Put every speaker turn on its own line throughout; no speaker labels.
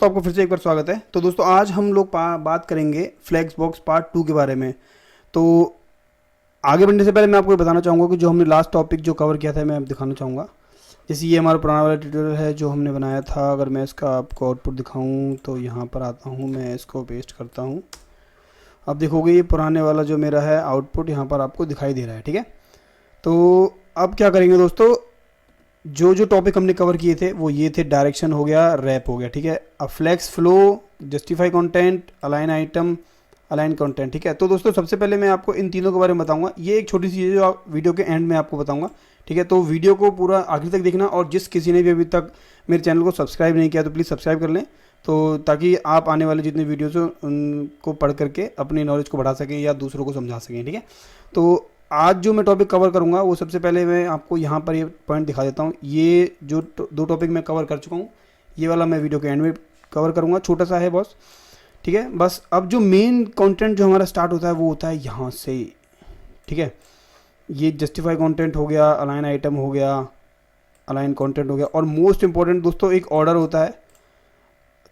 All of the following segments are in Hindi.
दोस्तों, आपको फिर से एक बार स्वागत है। तो दोस्तों, आज हम लोग बात करेंगे फ्लेक्स बॉक्स पार्ट 2 के बारे में। तो आगे बढ़ने से पहले मैं आपको ये बताना चाहूँगा कि जो हमने लास्ट टॉपिक जो कवर किया था मैं अब दिखाना चाहूँगा। जैसे ये हमारा पुराना वाला ट्यूटोरियल है जो हमने बनाया था। अगर मैं इसका आपको आउटपुट दिखाऊँ तो यहाँ पर आता हूँ, मैं इसको पेस्ट करता हूँ। अब देखोगे ये पुराने वाला जो मेरा है आउटपुट यहाँ पर आपको दिखाई दे रहा है। ठीक है, तो अब क्या करेंगे दोस्तों, जो जो टॉपिक हमने कवर किए थे वो ये थे। डायरेक्शन हो गया, रैप हो गया। ठीक है, अब flex flow, justify content, align item, align content. ठीक है, तो दोस्तों सबसे पहले मैं आपको इन तीनों के बारे में बताऊंगा। ये एक छोटी सी चीज़ जो आप वीडियो के एंड में आपको बताऊंगा। ठीक है, तो वीडियो को पूरा आखिर तक देखना, और जिस किसी ने भी अभी तक मेरे चैनल को सब्सक्राइब नहीं किया तो प्लीज़ सब्सक्राइब कर लें, तो ताकि आप आने वाले जितने वीडियोज़ हैं उनको पढ़ करके अपनी नॉलेज को बढ़ा सकें या दूसरों को समझा सकें। ठीक है, तो आज जो मैं टॉपिक कवर करूंगा वो सबसे पहले मैं आपको यहाँ पर ये पॉइंट दिखा देता हूँ। ये जो दो टॉपिक मैं कवर कर चुका हूँ, ये वाला मैं वीडियो के एंड में कवर करूँगा। छोटा सा है बॉस। ठीक है, बस अब जो मेन कंटेंट जो हमारा स्टार्ट होता है वो होता है यहाँ से। ठीक है, ये जस्टिफाई कंटेंट हो गया, अलाइन आइटम हो गया, अलाइन कंटेंट हो गया, और मोस्ट इंपॉर्टेंट दोस्तों एक ऑर्डर होता है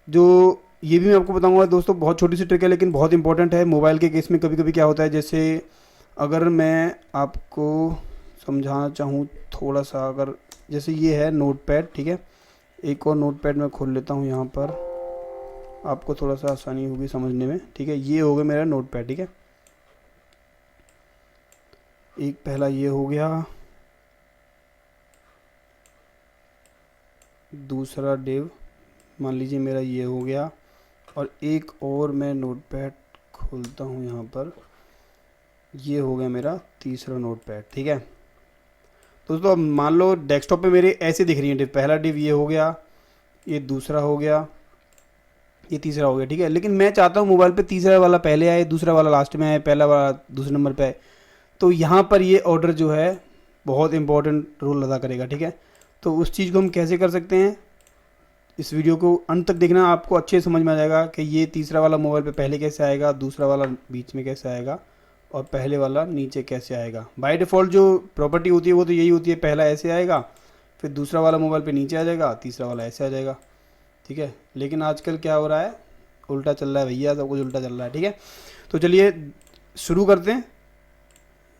जो ये भी मैं आपको बताऊंगा दोस्तों। बहुत छोटी सी ट्रिक है लेकिन बहुत इंपॉर्टेंट है। मोबाइल के केस में कभी कभी क्या होता है, जैसे अगर मैं आपको समझाना चाहूँ थोड़ा सा, अगर जैसे ये है नोटपैड। ठीक है, एक और नोटपैड मैं खोल लेता हूँ यहाँ पर, आपको थोड़ा सा आसानी होगी समझने में। ठीक है, ये हो गया मेरा नोटपैड। ठीक है, एक पहला ये हो गया, दूसरा डिव मान लीजिए मेरा ये हो गया, और एक और मैं नोटपैड खोलता हूँ यहाँ पर, ये हो गया मेरा तीसरा नोटपैड। ठीक है दोस्तों, अब मान लो डेस्कटॉप पे मेरे ऐसे दिख रही है डिव। पहला डिव ये हो गया, ये दूसरा हो गया, ये तीसरा हो गया। ठीक है, लेकिन मैं चाहता हूँ मोबाइल पे तीसरा वाला पहले आए, दूसरा वाला लास्ट में आए, पहला वाला दूसरे नंबर पे आए। तो यहाँ पर ये ऑर्डर जो है बहुत इंपॉर्टेंट रोल अदा करेगा। ठीक है, तो उस चीज़ को हम कैसे कर सकते हैं, इस वीडियो को अंत तक देखना, आपको अच्छे से समझ में आ जाएगा कि ये तीसरा वाला मोबाइल पे पहले कैसे आएगा, दूसरा वाला बीच में कैसे आएगा, और पहले वाला नीचे कैसे आएगा। बाय डिफ़ॉल्ट जो प्रॉपर्टी होती है वो तो यही होती है, पहला ऐसे आएगा, फिर दूसरा वाला मोबाइल पे नीचे आ जाएगा, तीसरा वाला ऐसे आ जाएगा। ठीक है, लेकिन आजकल क्या हो रहा है, उल्टा चल रहा है भैया, सब कुछ उल्टा चल रहा है। ठीक है, तो चलिए शुरू करते हैं।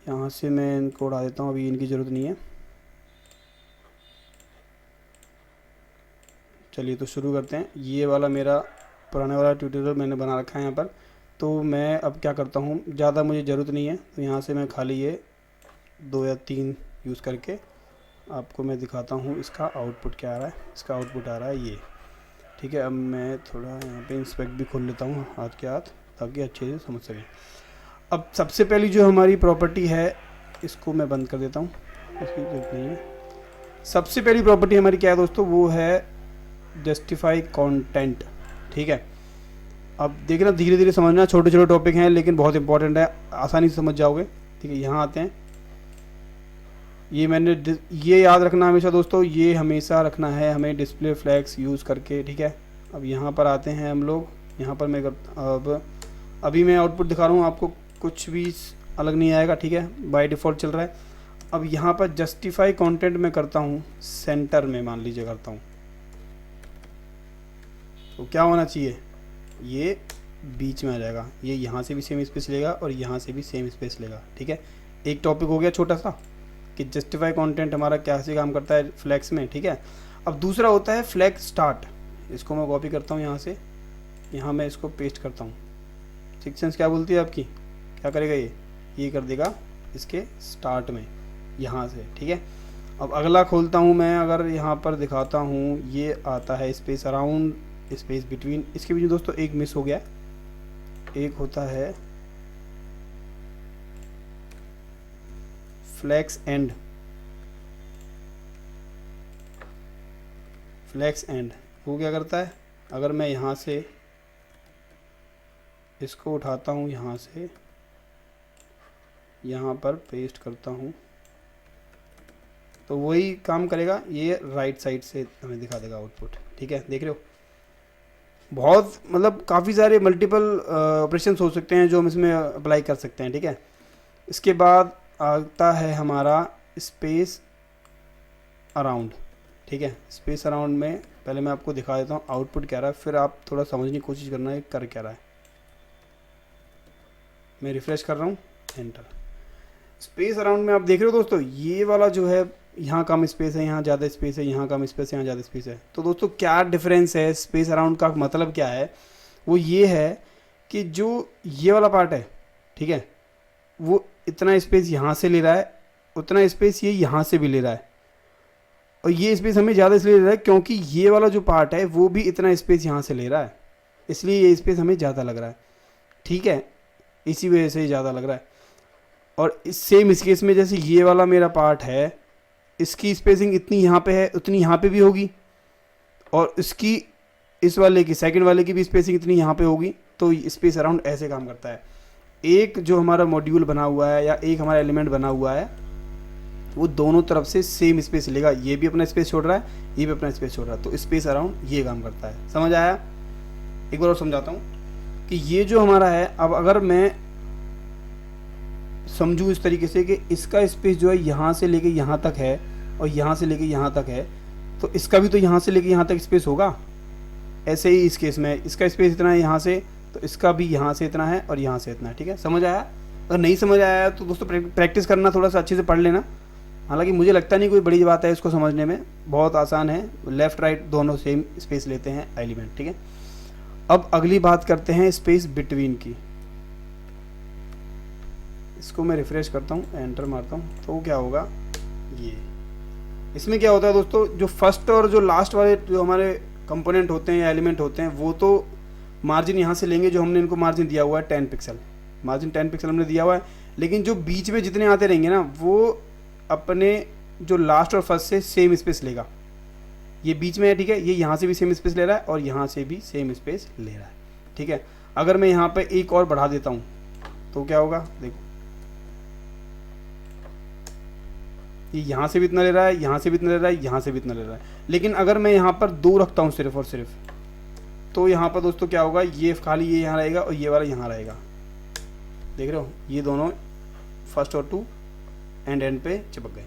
यहाँ से मैं इनको उड़ा देता हूँ, अभी इनकी ज़रूरत नहीं है। चलिए तो शुरू करते हैं। ये वाला मेरा पुराने वाला ट्यूटोरियल मैंने बना रखा है यहाँ पर। तो मैं अब क्या करता हूँ, ज़्यादा मुझे ज़रूरत नहीं है, तो यहाँ से मैं खाली ये 2 या 3 यूज़ करके आपको मैं दिखाता हूँ इसका आउटपुट क्या आ रहा है। इसका आउटपुट आ रहा है ये। ठीक है, अब मैं थोड़ा यहाँ पे इंस्पेक्ट भी खोल लेता हूँ हाथ के हाथ, ताकि अच्छे से समझ सकें। अब सबसे पहली जो हमारी प्रॉपर्टी है इसको मैं बंद कर देता हूँ, इसकी ज़रूरत नहीं है। सबसे पहली प्रॉपर्टी हमारी क्या है दोस्तों, वो है जस्टिफाई कंटेंट। ठीक है, अब देखना, धीरे धीरे समझना, छोटे छोटे टॉपिक हैं लेकिन बहुत इंपॉर्टेंट है, आसानी से समझ जाओगे। ठीक है, यहाँ आते हैं। ये याद रखना हमेशा दोस्तों, ये हमेशा रखना है हमें डिस्प्ले फ्लैग्स यूज़ करके। ठीक है, अब यहाँ पर आते हैं हम लोग। यहाँ पर मैं अब अभी मैं आउटपुट दिखा रहा हूँ आपको, कुछ भी अलग नहीं आएगा। ठीक है, बाय डिफ़ॉल्ट चल रहा है। अब यहाँ पर जस्टिफाई कंटेंट में करता हूँ सेंटर में, मान लीजिए करता हूँ, तो क्या होना चाहिए, ये बीच में आ जाएगा। ये यहाँ से भी सेम स्पेस लेगा और यहाँ से भी सेम स्पेस लेगा। ठीक है, एक टॉपिक हो गया छोटा सा कि जस्टिफाई कंटेंट हमारा कैसे काम करता है फ्लैक्स में। ठीक है, अब दूसरा होता है फ्लैग स्टार्ट। इसको मैं कॉपी करता हूँ यहाँ से, यहाँ मैं इसको पेस्ट करता हूँ। सिक्स सेंस क्या बोलती है आपकी, क्या करेगा ये कर देगा इसके स्टार्ट में यहाँ से। ठीक है, अब अगला खोलता हूँ मैं, अगर यहाँ पर दिखाता हूँ, ये आता है स्पेस अराउंड, स्पेस बिटवीन। इसके बीच दोस्तों एक मिस हो गया, एक होता है फ्लैक्स एंड। फ्लैक्स एंड वो क्या करता है, अगर मैं यहाँ से इसको उठाता हूँ, यहाँ से यहाँ पर पेस्ट करता हूँ, तो वही काम करेगा, ये राइट साइड से हमें दिखा देगा आउटपुट। ठीक है, देख रहे हो, बहुत मतलब काफ़ी सारे मल्टीपल ऑपरेशंस हो सकते हैं जो हम इसमें अप्लाई कर सकते हैं। ठीक है, इसके बाद आता है हमारा स्पेस अराउंड। ठीक ठीक है। स्पेस अराउंड में पहले मैं आपको दिखा देता हूँ आउटपुट क्या रहा है, फिर आप थोड़ा समझने की कोशिश करना है कर क्या रहा है। मैं रिफ्रेश कर रहा हूँ, एंटर। स्पेस अराउंड में आप देख रहे हो दोस्तों, ये वाला जो है यहाँ कम स्पेस है, यहाँ ज़्यादा स्पेस है, यहाँ कम स्पेस है, यहाँ ज़्यादा स्पेस है। तो दोस्तों क्या डिफरेंस है, स्पेस अराउंड का मतलब क्या है, वो ये है कि जो ये वाला पार्ट है, ठीक है, वो इतना स्पेस यहाँ से ले रहा है, उतना स्पेस ये यहाँ से भी ले रहा है। और ये स्पेस हमें ज़्यादा इसलिए ले रहा है क्योंकि ये वाला जो पार्ट है वो भी इतना स्पेस यहाँ से ले रहा है, इसलिए ये स्पेस हमें ज़्यादा लग रहा है, ठीक है, इसी वजह से ज़्यादा लग रहा है। और इस सेम इस केस में जैसे ये वाला मेरा पार्ट है, इसकी स्पेसिंग इतनी यहाँ पे है उतनी यहाँ पे भी होगी, और इसकी इस वाले की सेकंड वाले की भी स्पेसिंग इतनी यहाँ पे होगी। तो स्पेस अराउंड ऐसे काम करता है। एक जो हमारा मॉड्यूल बना हुआ है या एक हमारा एलिमेंट बना हुआ है, वो दोनों तरफ से सेम स्पेस लेगा, ये भी अपना स्पेस छोड़ रहा है, ये भी अपना स्पेस छोड़ रहा है। तो स्पेस अराउंड ये काम करता है। समझ आया? एक बार और समझाता हूँ कि ये जो हमारा है, अब अगर मैं समझूँ इस तरीके से कि इसका स्पेस जो है यहाँ से लेके यहाँ तक है और यहाँ से लेके यहाँ तक है, तो इसका भी तो यहाँ से लेके यहाँ तक स्पेस होगा। ऐसे ही इस केस में इसका स्पेस इतना है यहाँ से, तो इसका भी यहाँ से इतना है और यहाँ से इतना है। ठीक है, समझ आया? अगर नहीं समझ आया तो दोस्तों प्रैक्टिस करना, थोड़ा सा अच्छे से पढ़ लेना। हालांकि मुझे लगता नहीं कोई बड़ी बात है इसको समझने में, बहुत आसान है। लेफ़्ट राइट दोनों सेम स्पेस लेते हैं एलिमेंट। ठीक है, अब अगली बात करते हैं स्पेस बिटवीन की। इसको मैं रिफ्रेश करता हूँ, एंटर मारता हूँ, तो क्या होगा, ये इसमें क्या होता है दोस्तों, जो फर्स्ट और जो लास्ट वाले जो हमारे कंपोनेंट होते हैं या एलिमेंट होते हैं, वो तो मार्जिन यहाँ से लेंगे, जो हमने इनको मार्जिन दिया हुआ है 10 पिक्सल, मार्जिन 10 पिक्सल हमने दिया हुआ है। लेकिन जो बीच में जितने आते रहेंगे ना, वो अपने जो लास्ट और फर्स्ट से सेम स्पेस लेगा। ये बीच में है, ठीक है, ये यहाँ से भी सेम स्पेस ले रहा है और यहाँ से भी सेम स्पेस ले रहा है। ठीक है, अगर मैं यहाँ पे एक और बढ़ा देता हूँ तो क्या होगा, देखो, ये यहाँ से भी इतना ले रहा है, यहाँ से भी इतना ले रहा है, यहाँ से भी इतना ले रहा है। लेकिन अगर मैं यहाँ पर 2 रखता हूँ सिर्फ और सिर्फ, तो यहाँ पर दोस्तों क्या होगा, ये खाली ये यहाँ रहेगा और ये वाला यहाँ रहेगा। देख रहे हो, ये दोनों फर्स्ट और 2 एंड पे चिपक गए।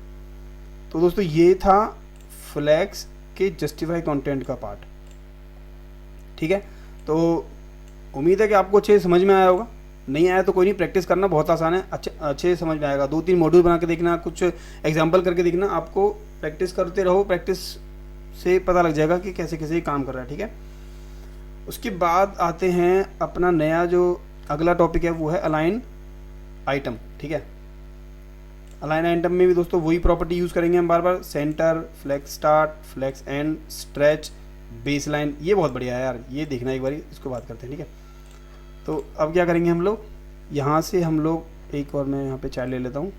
तो दोस्तों ये था फ्लैग्स के जस्टिफाई कंटेंट का पार्ट। ठीक है, तो उम्मीद है कि आपको अच्छे समझ में आया होगा। नहीं आया तो कोई नहीं, प्रैक्टिस करना बहुत आसान है, अच्छे समझ में आएगा। 2-3 मॉड्यूल बना के देखना, कुछ एग्जाम्पल करके देखना, आपको प्रैक्टिस करते रहो, प्रैक्टिस से पता लग जाएगा कि कैसे कैसे काम कर रहा है। ठीक है, उसके बाद आते हैं अपना नया जो अगला टॉपिक है, वो है अलाइन आइटम। ठीक है, अलाइन आइटम में भी दोस्तों वही प्रॉपर्टी यूज़ करेंगे हम बार बार, centre, flex start, flex end, stretch, baseline. ये बहुत बढ़िया है यार, ये देखना एक बार, इसको बात करते हैं। ठीक है, तो अब क्या करेंगे हम लोग, यहाँ से हम लोग एक और, मैं यहाँ पे चाइल्ड ले लेता हूँ,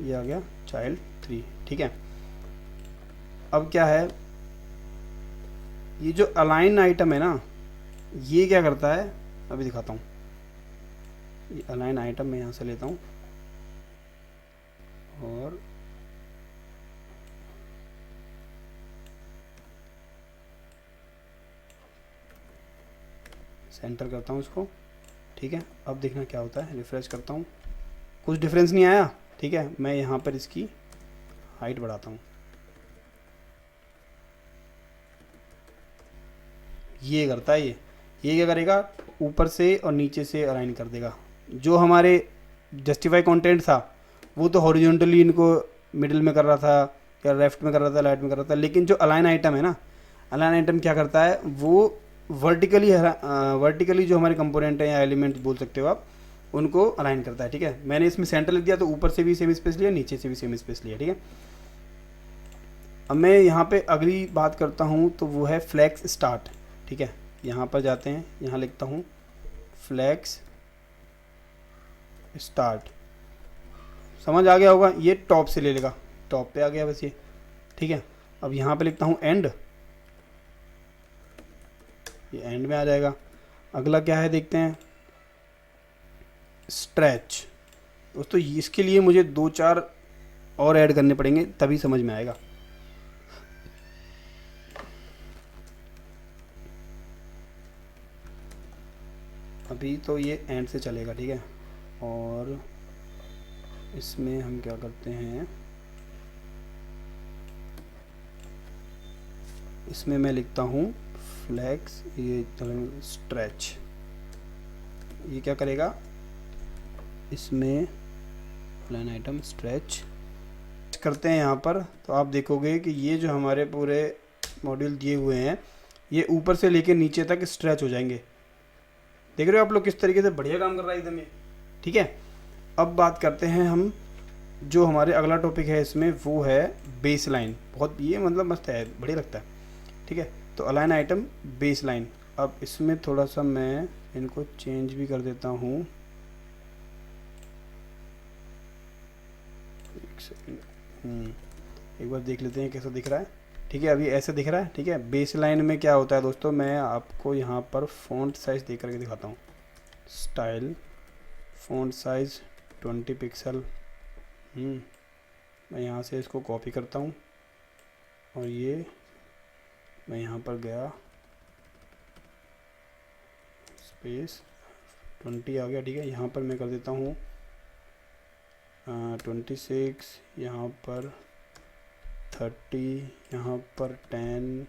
ये आ गया चाइल्ड 3। ठीक है, अब क्या है, ये जो अलाइन आइटम है ना, ये क्या करता है, अभी दिखाता हूँ। ये अलाइन आइटम मैं यहाँ से लेता हूँ और सेंटर करता हूँ इसको। ठीक है, अब देखना क्या होता है, रिफ्रेश करता हूँ, कुछ डिफरेंस नहीं आया। ठीक है, मैं यहाँ पर इसकी हाइट बढ़ाता हूँ, ये करता है, ये क्या करेगा, ऊपर से और नीचे से अलाइन कर देगा। जो हमारे जस्टिफाई कंटेंट था वो तो हॉरिजॉन्टली इनको मिडिल में कर रहा था या लेफ्ट में कर रहा था, राइट में कर रहा था, लेकिन जो अलाइन आइटम है ना, अलाइन आइटम क्या करता है, वो वर्टिकली जो हमारे कंपोनेंट हैं या एलिमेंट बोल सकते हो आप, उनको अलाइन करता है। ठीक है, मैंने इसमें सेंटर लिख दिया तो ऊपर से भी सेम स्पेस लिया, नीचे से भी सेम स्पेस लिया। ठीक है, अब मैं यहाँ पे अगली बात करता हूँ, तो वो है फ्लैक्स स्टार्ट। ठीक है, यहाँ पर जाते हैं, यहाँ लिखता हूँ फ्लैक्स स्टार्ट। समझ आ गया होगा, ये टॉप से ले लेगा, टॉप पे आ गया बस ये। ठीक है, अब यहाँ पे लिखता हूँ एंड, ये एंड में आ जाएगा। अगला क्या है देखते हैं, स्ट्रेच। दोस्तों इसके लिए मुझे 2-4 और ऐड करने पड़ेंगे, तभी समझ में आएगा। अभी तो ये एंड से चलेगा। ठीक है, और इसमें हम क्या करते हैं, इसमें मैं लिखता हूँ फ्लैक्स, ये स्ट्रेच, ये क्या करेगा, इसमें लाइन आइटम स्ट्रेच करते हैं यहाँ पर, तो आप देखोगे कि ये जो हमारे पूरे मॉड्यूल दिए हुए हैं ये ऊपर से लेके नीचे तक स्ट्रेच हो जाएंगे। देख रहे हो आप लोग किस तरीके से बढ़िया काम कर रहा है एकदम ये। ठीक है, अब बात करते हैं हम, जो हमारे अगला टॉपिक है इसमें वो है बेस लाइन। बहुत ये मतलब मस्त है, बढ़िया लगता है। ठीक है, तो अलाइन आइटम बेस लाइन। अब इसमें थोड़ा सा मैं इनको चेंज भी कर देता हूँ, एक सेकेंड, एक बार देख लेते हैं कैसा दिख रहा है। ठीक है, अभी ऐसे दिख रहा है। ठीक है, बेस लाइन में क्या होता है दोस्तों, मैं आपको यहाँ पर फ़ॉन्ट साइज़ दे करके दिखाता हूँ। Style font size 20 pixel. मैं यहाँ से इसको कॉपी करता हूँ और ये मैं यहाँ पर गया, स्पेस 20 आ गया। ठीक है, यहाँ पर मैं कर देता हूँ 26, यहाँ पर 30, यहाँ पर 10,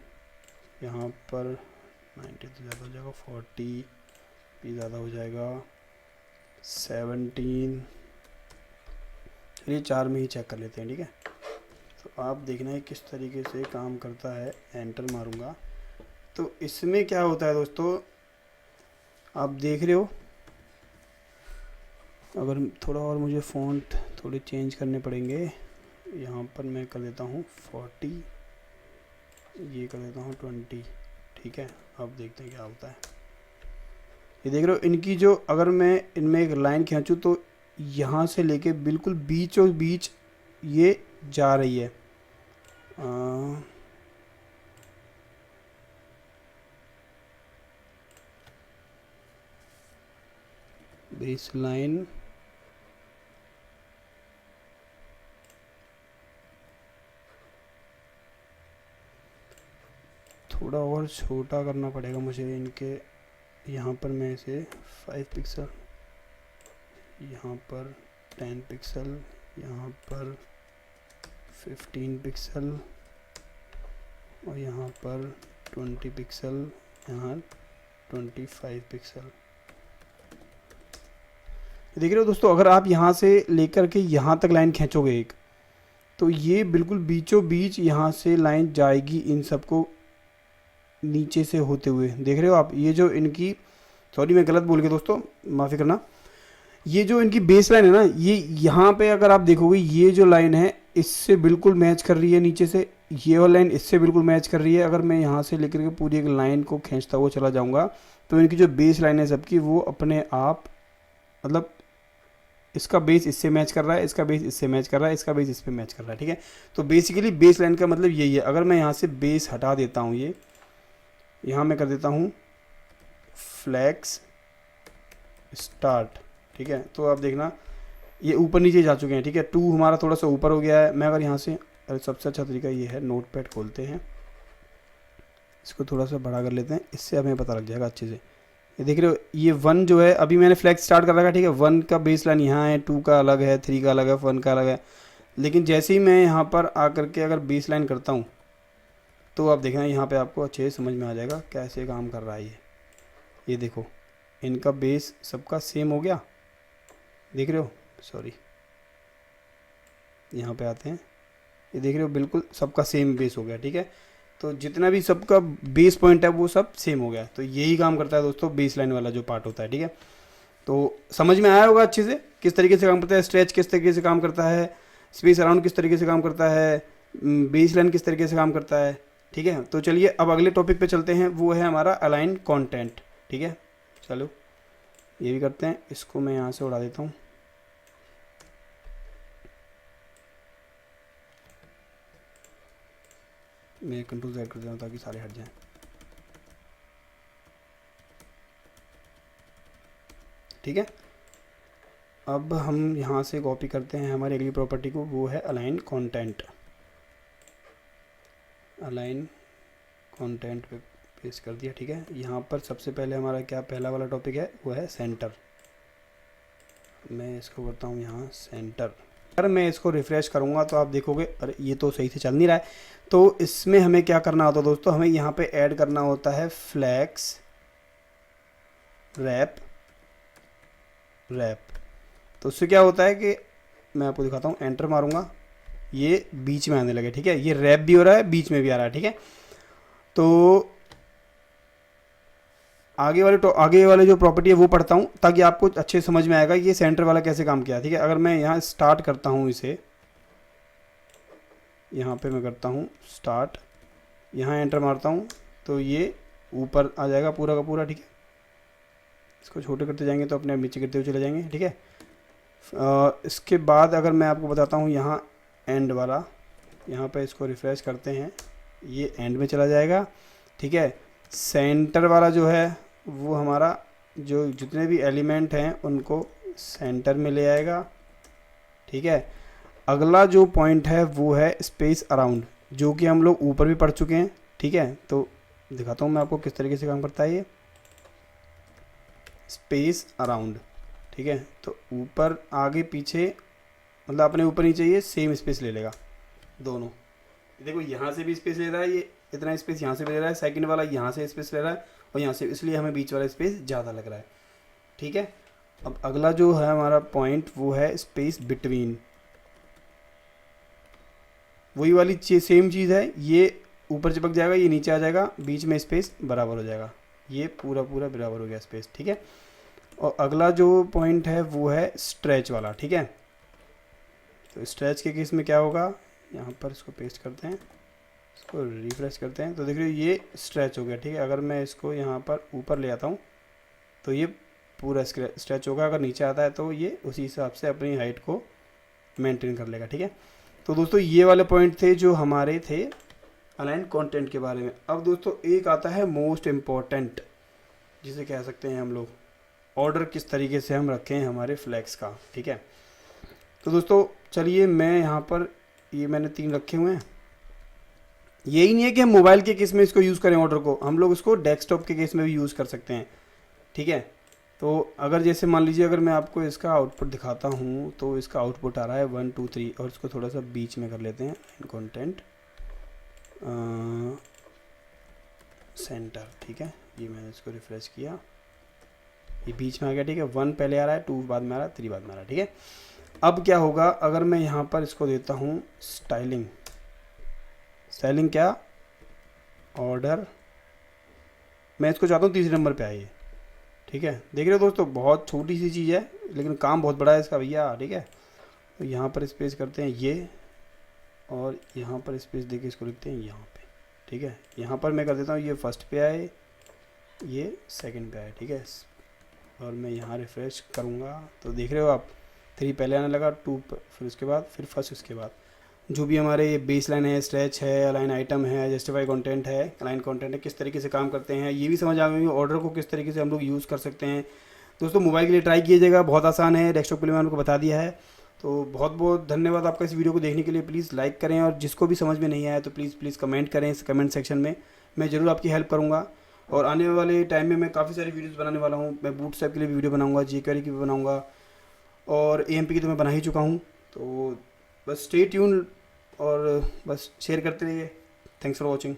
यहाँ पर 90 तो ज़्यादा हो जाएगा, 40 भी ज़्यादा हो जाएगा, 17। चलिए 4 में ही चेक कर लेते हैं। ठीक है, तो आप देखना है किस तरीके से काम करता है। एंटर मारूंगा तो इसमें क्या होता है दोस्तों, आप देख रहे हो। अगर थोड़ा और मुझे फ़ॉन्ट थोड़े चेंज करने पड़ेंगे, यहाँ पर मैं कर देता हूँ 40, ये कर देता हूँ 20। ठीक है, अब देखते हैं क्या होता है। ये देख रहे हो, इनकी जो, अगर मैं इनमें एक लाइन खींचूँ तो यहाँ से लेके बिल्कुल बीचों बीच ये जा रही है। बेस लाइन थोड़ा और छोटा करना पड़ेगा मुझे इनके। यहाँ पर मैं इसे 5 पिक्सल, यहाँ पर 10 पिक्सल, यहाँ पर 15 पिक्सल और यहाँ पर 20 पिक्सल, यहाँ 25 पिक्सल। देख रहे हो दोस्तों, अगर आप यहाँ से लेकर के यहाँ तक लाइन खींचोगे एक, तो ये बिल्कुल बीचों बीच यहाँ से लाइन जाएगी इन सबको नीचे से होते हुए। देख रहे हो आप, ये जो इनकी, सॉरी मैं गलत बोल गया दोस्तों, माफ़ी करना, ये जो इनकी बेस लाइन है ना, ये यहाँ पे अगर आप देखोगे ये जो लाइन है इससे बिल्कुल मैच कर रही है नीचे से, ये वाला लाइन इससे बिल्कुल मैच कर रही है। अगर मैं यहाँ से लेकर के पूरी एक लाइन को खींचता हुआ चला जाऊँगा तो इनकी जो बेस लाइन है सबकी, वो अपने आप, मतलब इसका बेस इससे मैच कर रहा है, इसका बेस इससे मैच कर रहा है, इसका बेस इस पे मैच कर रहा है। ठीक है, तो बेसिकली बेस लाइन का मतलब यही है। अगर मैं यहाँ से बेस हटा देता हूँ, ये यहाँ मैं कर देता हूँ फ्लैक्स स्टार्ट। ठीक है, तो आप देखना ये ऊपर नीचे जा चुके हैं। ठीक है, 2 हमारा थोड़ा सा ऊपर हो गया है। मैं अगर यहाँ से, अरे सबसे अच्छा तरीका ये है, नोटपैड खोलते हैं, इसको थोड़ा सा बड़ा कर लेते हैं, इससे हमें पता लग जाएगा अच्छे से। ये देख रहे हो, ये 1 जो है, अभी मैंने फ्लैक्स स्टार्ट कर रखा है। ठीक है, 1 का बेस लाइन यहाँ है, 2 का अलग है, 3 का अलग है, 1 का अलग है। लेकिन जैसे ही मैं यहाँ पर आकर के अगर बेस लाइन करता हूँ तो आप देखना यहाँ पे आपको अच्छे से समझ में आ जाएगा कैसे काम कर रहा है ये देखो, इनका बेस सबका सेम हो गया। देख रहे हो, सॉरी यहाँ पे आते हैं, ये देख रहे हो बिल्कुल सबका सेम बेस हो गया। ठीक है, तो जितना भी सबका बेस पॉइंट है वो सब सेम हो गया। तो यही काम करता है दोस्तों बेस लाइन वाला जो पार्ट होता है। ठीक है, तो समझ में आया होगा अच्छे से किस तरीके से काम करता है, स्ट्रेच किस तरीके से काम करता है, स्पेस अराउंड किस तरीके से काम करता है, बेस लाइन किस तरीके से काम करता है। ठीक है, तो चलिए अब अगले टॉपिक पे चलते हैं, वो है हमारा अलाइन कंटेंट। ठीक है, चलो ये भी करते हैं, इसको मैं यहाँ से उड़ा देता हूँ। मैं कंट्रोल Z कर देता हूँ ताकि सारे हट जाएं। ठीक है, अब हम यहाँ से कॉपी करते हैं हमारी अगली प्रॉपर्टी को, वो है अलाइन कंटेंट। अलाइन कंटेंट पे पेस्ट कर दिया। ठीक है, यहाँ पर सबसे पहले हमारा क्या पहला वाला टॉपिक है, वो है सेंटर। मैं इसको करता हूँ यहाँ सेंटर। अगर मैं इसको रिफ़्रेश करूँगा तो आप देखोगे अरे ये तो सही से चल नहीं रहा है। तो इसमें हमें क्या करना होता है दोस्तों, हमें यहाँ पे ऐड करना होता है फ्लैक्स रैप रैप। तो उससे क्या होता है कि मैं आपको दिखाता हूँ, एंटर मारूंगा, ये बीच में आने लगे, ठीक है, ये रैप भी हो रहा है, बीच में भी आ रहा है, ठीक है। तो आगे वाले जो प्रॉपर्टी है वो पढ़ता हूँ ताकि आपको अच्छे से समझ में आएगा ये सेंटर वाला कैसे काम किया, ठीक है। अगर मैं यहाँ स्टार्ट करता हूँ, इसे यहाँ पे मैं करता हूँ स्टार्ट, यहाँ एंटर मारता हूँ तो ये ऊपर आ जाएगा पूरा का पूरा, ठीक है। इसको छोटे करते जाएंगे तो अपने आप नीचे गिरते हुए चले जाएंगे, ठीक है। इसके बाद अगर मैं आपको बताता हूँ यहाँ एंड वाला, यहाँ पे इसको रिफ़्रेश करते हैं, ये एंड में चला जाएगा, ठीक है। सेंटर वाला जो है वो हमारा जो जितने भी एलिमेंट हैं उनको सेंटर में ले आएगा, ठीक है। अगला जो पॉइंट है वो है स्पेस अराउंड, जो कि हम लोग ऊपर भी पढ़ चुके हैं, ठीक है। तो दिखाता हूँ मैं आपको किस तरीके से काम करता है ये स्पेस अराउंड, ठीक है। तो ऊपर आगे पीछे मतलब अपने ऊपर नीचे ये सेम स्पेस ले लेगा दोनों। देखो यहाँ से भी स्पेस ले रहा है, ये इतना स्पेस यहाँ से भी ले रहा है, सेकंड वाला यहाँ से स्पेस ले रहा है और यहाँ से, इसलिए हमें बीच वाला स्पेस ज़्यादा लग रहा है, ठीक है। अब अगला जो है हमारा पॉइंट वो है स्पेस बिटवीन, वही वाली सेम चीज़ है, ये ऊपर चिपक जाएगा, ये नीचे आ जाएगा, बीच में स्पेस बराबर हो जाएगा, ये पूरा पूरा बराबर हो गया स्पेस, ठीक है। और अगला जो पॉइंट है वो है स्ट्रेच वाला, ठीक है। तो स्ट्रेच के केस में क्या होगा, यहाँ पर इसको पेस्ट करते हैं, इसको रिफ्रेश करते हैं, तो देख रहे हो ये स्ट्रेच हो गया, ठीक है। अगर मैं इसको यहाँ पर ऊपर ले आता हूँ तो ये पूरा स्ट्रेच होगा, अगर नीचे आता है तो ये उसी हिसाब से अपनी हाइट को मेंटेन कर लेगा, ठीक है। तो दोस्तों ये वाले पॉइंट थे जो हमारे थे अलाइन कंटेंट के बारे में। अब दोस्तों एक आता है मोस्ट इम्पॉर्टेंट, जिसे कह सकते हैं हम लोग ऑर्डर किस तरीके से हम रखें हैं हमारे फ्लैग्स का, ठीक है। तो दोस्तों चलिए मैं यहाँ पर ये मैंने 3 रखे हुए हैं। यही नहीं है कि हम मोबाइल के केस में इसको यूज़ करें ऑर्डर को, हम लोग इसको डेस्कटॉप के केस में भी यूज़ कर सकते हैं, ठीक है। तो अगर जैसे मान लीजिए अगर मैं आपको इसका आउटपुट दिखाता हूँ तो इसका आउटपुट आ रहा है 1 2 3, और इसको थोड़ा सा बीच में कर लेते हैं, कंटेंट सेंटर, ठीक है। ये मैंने इसको रिफ्रेश किया, ये बीच में आ गया, ठीक है। 1 पहले आ रहा है, 2 बाद में आ रहा है, 3 बाद में आ रहा है, ठीक है। अब क्या होगा अगर मैं यहाँ पर इसको देता हूँ स्टाइलिंग, स्टाइलिंग क्या ऑर्डर, मैं इसको चाहता हूँ तीसरे नंबर पे आइए, ठीक है। देख रहे हो दोस्तों बहुत छोटी सी चीज़ है लेकिन काम बहुत बड़ा है इसका भैया, ठीक है। तो यहाँ पर स्पेस करते हैं ये, और यहाँ पर स्पेस देके इसको लिखते हैं यहाँ पे, ठीक है। यहाँ पर मैं कर देता हूँ ये फर्स्ट पे आए, ये सेकंड पे आए, ठीक है। और मैं यहाँ रिफ्रेश करूँगा तो देख रहे हो आप 3 पहले आने लगा, 2 फिर उसके बाद, फिर फर्स्ट उसके बाद। जो भी हमारे ये बेस लाइन है, स्ट्रेच है, अलाइन आइटम है, जस्टिफाई कंटेंट है, अलाइन कंटेंट है, किस तरीके से काम करते हैं ये भी समझ आ गई। ऑर्डर को किस तरीके से हम लोग यूज़ कर सकते हैं दोस्तों, मोबाइल के लिए ट्राई कीजिएगा, बहुत आसान है, डेस्कटॉप के लिए मैंने आपको बता दिया है। तो बहुत बहुत धन्यवाद आपका इस वीडियो को देखने के लिए। प्लीज़ लाइक करें, और जिसको भी समझ में नहीं आया तो प्लीज़ कमेंट करें इस कमेंट सेक्शन में, मैं ज़रूर आपकी हेल्प करूँगा। और आने वाले टाइम में मैं काफ़ी सारी वीडियोज़ बनाने वाला हूँ, मैं बूटस्ट्रैप के लिए भी वीडियो बनाऊँगा, जीक्वेरी की भी बनाऊँगा, और एएमपी की तो मैं बना ही चुका हूँ। तो बस स्टे ट्यून और बस शेयर करते रहिए। Thanks for watching.